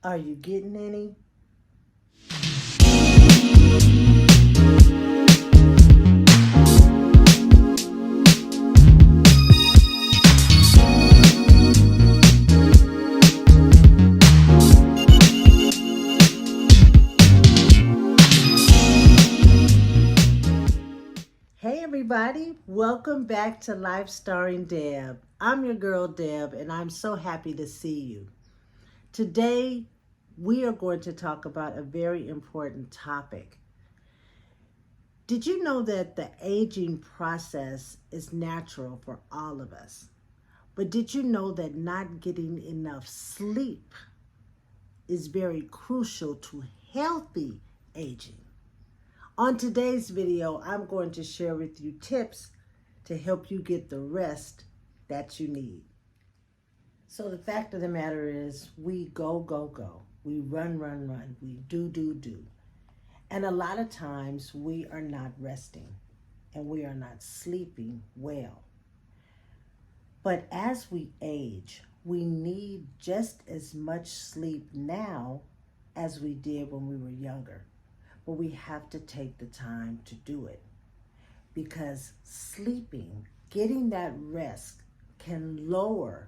Are you getting any? Hey everybody, welcome back to Life Starring Deb. I'm your girl Deb and I'm so happy to see you. Today we are going to talk about a very important topic. Did you know that the aging process is natural for all of us? But did you know that not getting enough sleep is very crucial to healthy aging? On today's video, I'm going to share with you tips to help you get the rest that you need. So the fact of the matter is we go, go, go. We run, run, run. We do, do, do. And a lot of times we are not resting and we are not sleeping well. But as we age, we need just as much sleep now as we did when we were younger. But we have to take the time to do it because sleeping, getting that rest, can lower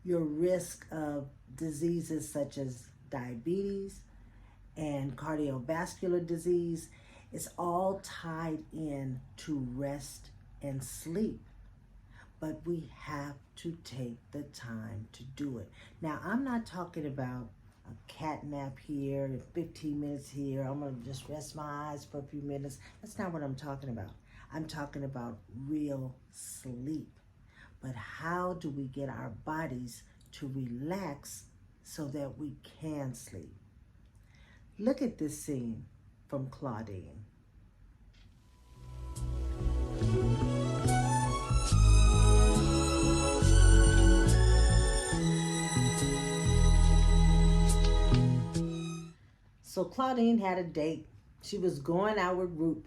your risk of diseases such as diabetes and cardiovascular disease. It's all tied in to rest and sleep. But we have to take the time to do it. Now, I'm not talking about a cat nap here and 15 minutes here. I'm going to just rest my eyes for a few minutes. That's not what I'm talking about. I'm talking about real sleep. But how do we get our bodies to relax so that we can sleep? Look at this scene from Claudine. So Claudine had a date. She was going out with Roop.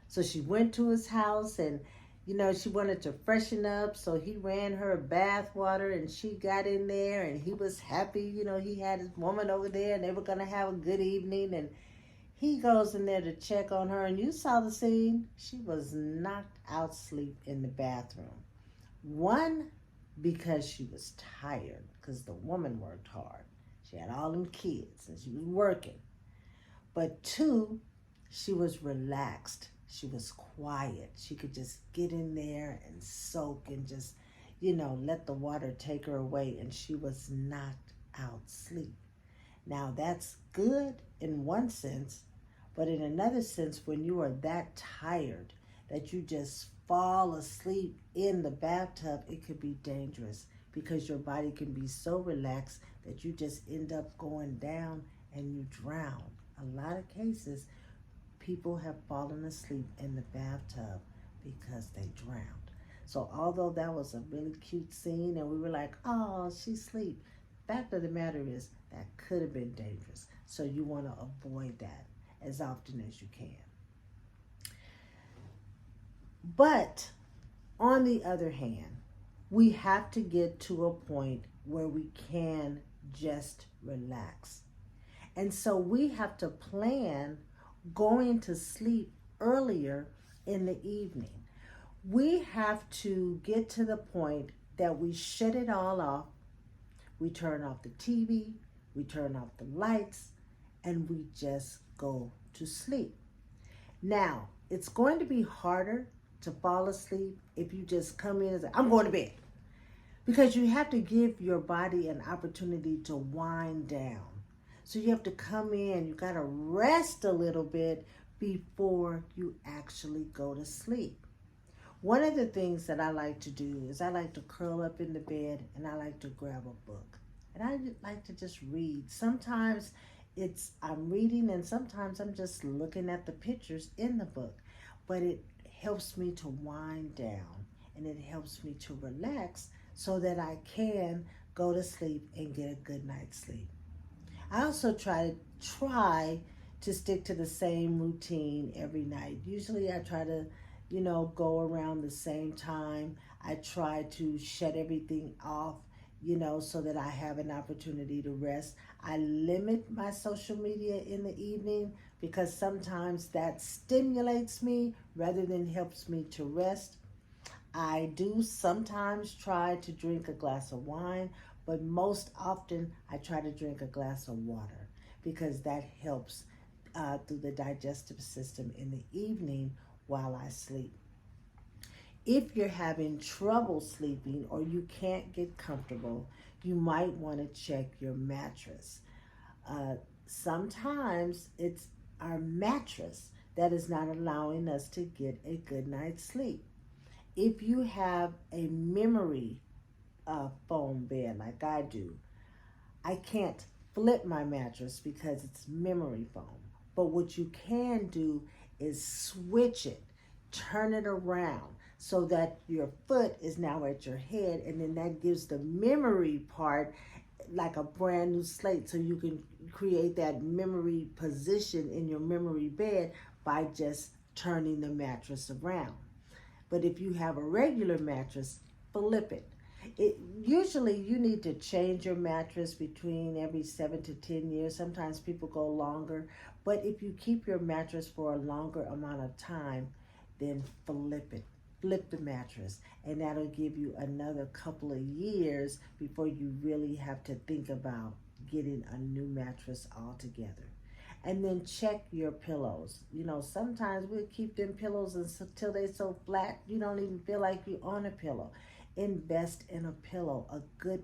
So she went to his house and, she wanted to freshen up. So he ran her a bath water and she got in there and he was happy. He had his woman over there and they were going to have a good evening. And he goes in there to check on her. And you saw the scene. She was knocked out asleep in the bathroom. One, because she was tired because the woman worked hard. She had all them kids and she was working. But two, she was relaxed. She was quiet. She could just get in there and soak and just, let the water take her away. And she was knocked out sleep. Now that's good in one sense, but in another sense, when you are that tired that you just fall asleep in the bathtub, it could be dangerous because your body can be so relaxed that you just end up going down and you drown. A lot of cases, people have fallen asleep in the bathtub because they drowned. So although that was a really cute scene and we were like, oh, she's asleep, fact of the matter is that could have been dangerous. So you want to avoid that as often as you can. But on the other hand, we have to get to a point where we can just relax. And so we have to plan going to sleep earlier in the evening. We have to get to the point that we shut it all off. We turn off the TV, we turn off the lights, and we just go to sleep. Now, it's going to be harder to fall asleep if you just come in and say, I'm going to bed. Because you have to give your body an opportunity to wind down. So you have to come in, you got to rest a little bit before you actually go to sleep. One of the things that I like to do is I like to curl up in the bed and I like to grab a book. And I like to just read. Sometimes I'm reading and sometimes I'm just looking at the pictures in the book. But it helps me to wind down and it helps me to relax so that I can go to sleep and get a good night's sleep. I also try to stick to the same routine every night. Usually I try to, go around the same time. I try to shut everything off, so that I have an opportunity to rest. I limit my social media in the evening because sometimes that stimulates me rather than helps me to rest. I do sometimes try to drink a glass of wine, but most often I try to drink a glass of water because that helps through the digestive system in the evening while I sleep. If you're having trouble sleeping or you can't get comfortable, you might want to check your mattress. Uh, Sometimes it's our mattress that is not allowing us to get a good night's sleep. If you have a memory foam bed like I do, I can't flip my mattress because it's memory foam. But what you can do is switch it, turn it around so that your foot is now at your head, and then that gives the memory part like a brand new slate, so you can create that memory position in your memory bed by just turning the mattress around. But if you have a regular mattress, flip it. Usually you need to change your mattress between every 7 to 10 years. Sometimes people go longer, but if you keep your mattress for a longer amount of time, then flip it. Flip the mattress, and that'll give you another couple of years before you really have to think about getting a new mattress altogether. And then check your pillows. Sometimes we'll keep them pillows until they're so flat you don't even feel like you're on a pillow. Invest in a pillow, a good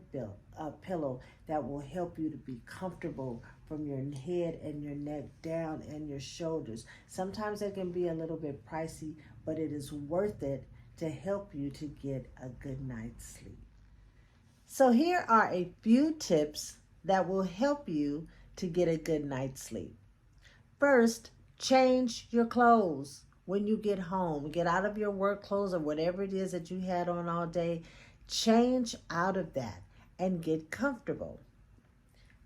pillow that will help you to be comfortable from your head and your neck down and your shoulders. Sometimes they can be a little bit pricey, but it is worth it to help you to get a good night's sleep. So here are a few tips that will help you to get a good night's sleep. First, change your clothes when you get home. Get out of your work clothes or whatever it is that you had on all day. Change out of that and get comfortable.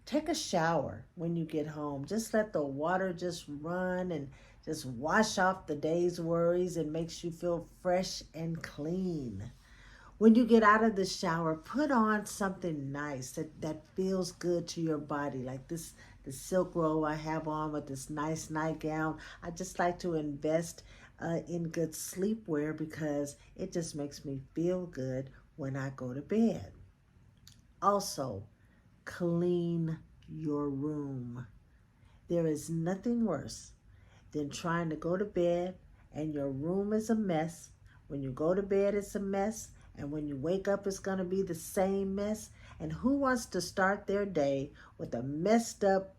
Take a shower when you get home. Just let the water just run and just wash off the day's worries and makes you feel fresh and clean. When you get out of the shower, put on something nice that feels good to your body, like the silk robe I have on with this nice nightgown. I just like to invest in good sleepwear because it just makes me feel good when I go to bed. Also, clean your room. There is nothing worse than trying to go to bed and your room is a mess. When you go to bed, it's a mess. And when you wake up, it's going to be the same mess. And who wants to start their day with a messed up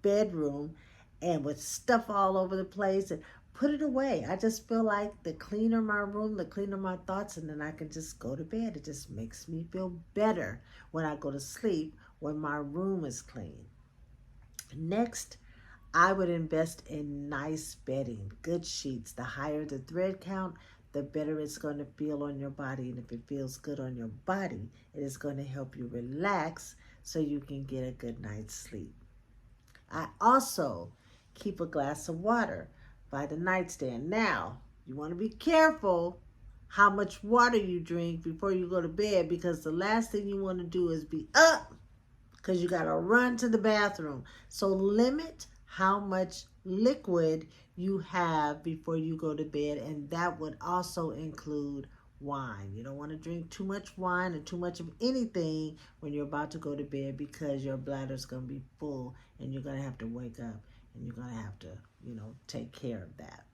bedroom and with stuff all over the place? And put it away. I just feel like the cleaner my room, the cleaner my thoughts, and then I can just go to bed. It just makes me feel better when I go to sleep when my room is clean. Next, I would invest in nice bedding, good sheets. The higher the thread count, the better it's going to feel on your body. And if it feels good on your body, it is going to help you relax so you can get a good night's sleep. I also keep a glass of water by the nightstand. Now, you want to be careful how much water you drink before you go to bed, because the last thing you want to do is be up because you got to run to the bathroom. So limit how much liquid you have before you go to bed, and that would also include wine. You don't want to drink too much wine and too much of anything when you're about to go to bed, because your bladder's going to be full and you're going to have to wake up and you're going to have to, take care of that.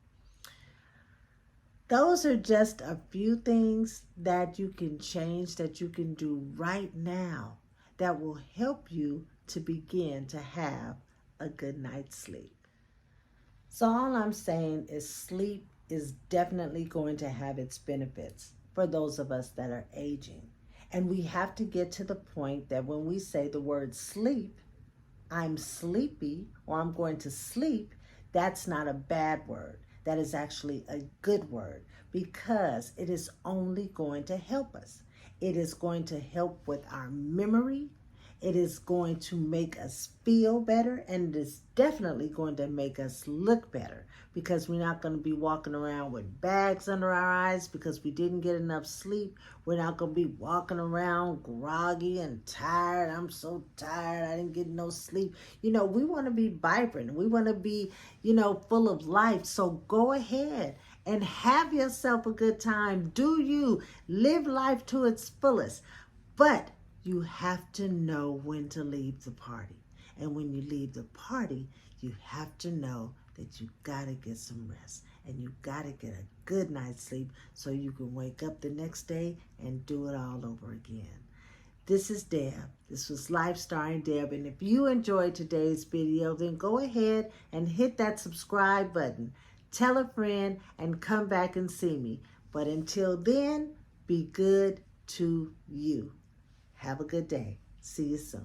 Those are just a few things that you can change, that you can do right now, that will help you to begin to have a good night's sleep. So all I'm saying is sleep is definitely going to have its benefits for those of us that are aging. And we have to get to the point that when we say the word sleep, I'm sleepy or I'm going to sleep, that's not a bad word. That is actually a good word, because it is only going to help us. It is going to help with our memory. It is going to make us feel better, and it is definitely going to make us look better, because we're not going to be walking around with bags under our eyes because we didn't get enough sleep. We're not going to be walking around groggy and tired. I'm so tired. I didn't get no sleep. We want to be vibrant. We want to be, full of life. So go ahead and have yourself a good time. Do you live life to its fullest? But you have to know when to leave the party. And when you leave the party, you have to know that you gotta get some rest, and you gotta get a good night's sleep so you can wake up the next day and do it all over again. This is Deb. This was Life Starring Deb. And if you enjoyed today's video, then go ahead and hit that subscribe button. Tell a friend and come back and see me. But until then, be good to you. Have a good day. See you soon.